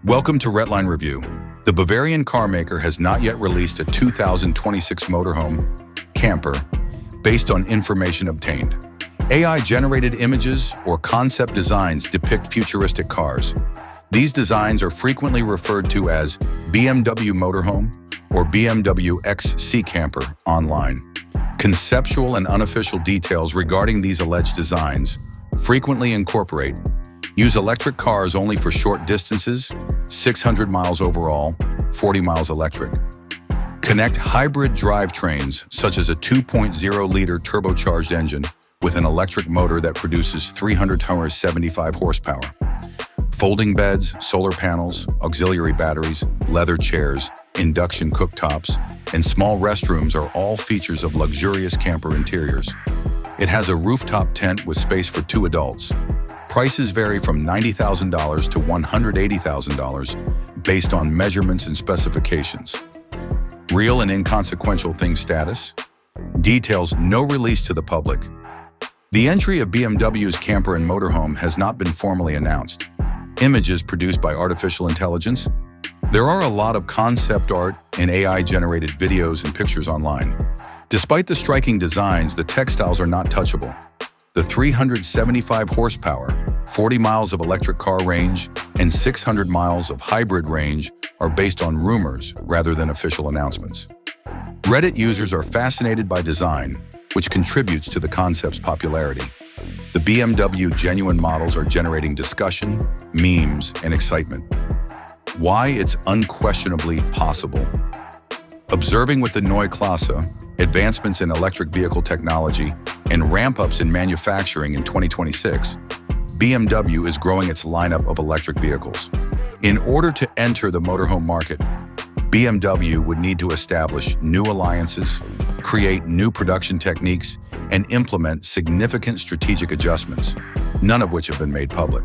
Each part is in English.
Welcome to Redline Review. The Bavarian carmaker has not yet released a 2026 motorhome camper based on information obtained. AI-generated images or concept designs depict futuristic cars. These designs are frequently referred to as BMW Motorhome or BMW XC camper online. Conceptual and unofficial details regarding these alleged designs frequently incorporate use electric cars only for short distances, 600 miles overall, 40 miles electric. Connect hybrid drivetrains such as a 2.0-liter turbocharged engine with an electric motor that produces 375 horsepower. Folding beds, solar panels, auxiliary batteries, leather chairs, induction cooktops, and small restrooms are all features of luxurious camper interiors. It has a rooftop tent with space for 2 adults. Prices vary from $90,000 to $180,000 based on measurements and specifications. Real and inconsequential thing status. Details no release to the public. The entry of BMW's camper and motorhome has not been formally announced. Images produced by artificial intelligence. There are a lot of concept art and AI-generated videos and pictures online. Despite the striking designs, the textiles are not touchable. The 375 horsepower, 40 miles of electric car range, and 600 miles of hybrid range are based on rumors rather than official announcements. Reddit users are fascinated by design, which contributes to the concept's popularity. The BMW genuine models are generating discussion, memes, and excitement. Why it's unquestionably possible. Observing with the Neue Klasse, advancements in electric vehicle technology, and ramp-ups in manufacturing in 2026, BMW is growing its lineup of electric vehicles. In order to enter the motorhome market, BMW would need to establish new alliances, create new production techniques, and implement significant strategic adjustments, none of which have been made public.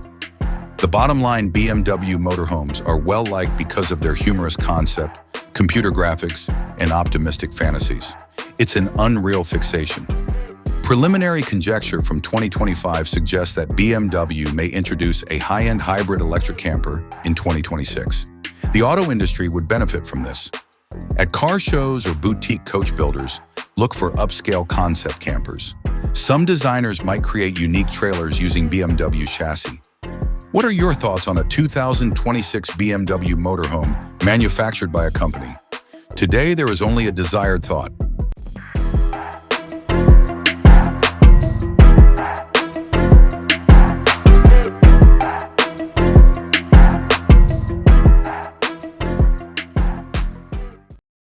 The bottom line, BMW motorhomes are well-liked because of their humorous concept, computer graphics, and optimistic fantasies. It's an unreal fixation. Preliminary conjecture from 2025 suggests that BMW may introduce a high-end hybrid electric camper in 2026. The auto industry would benefit from this. At car shows or boutique coach builders, look for upscale concept campers. Some designers might create unique trailers using BMW chassis. What are your thoughts on a 2026 BMW motorhome manufactured by a company? Today, there is only a desired thought.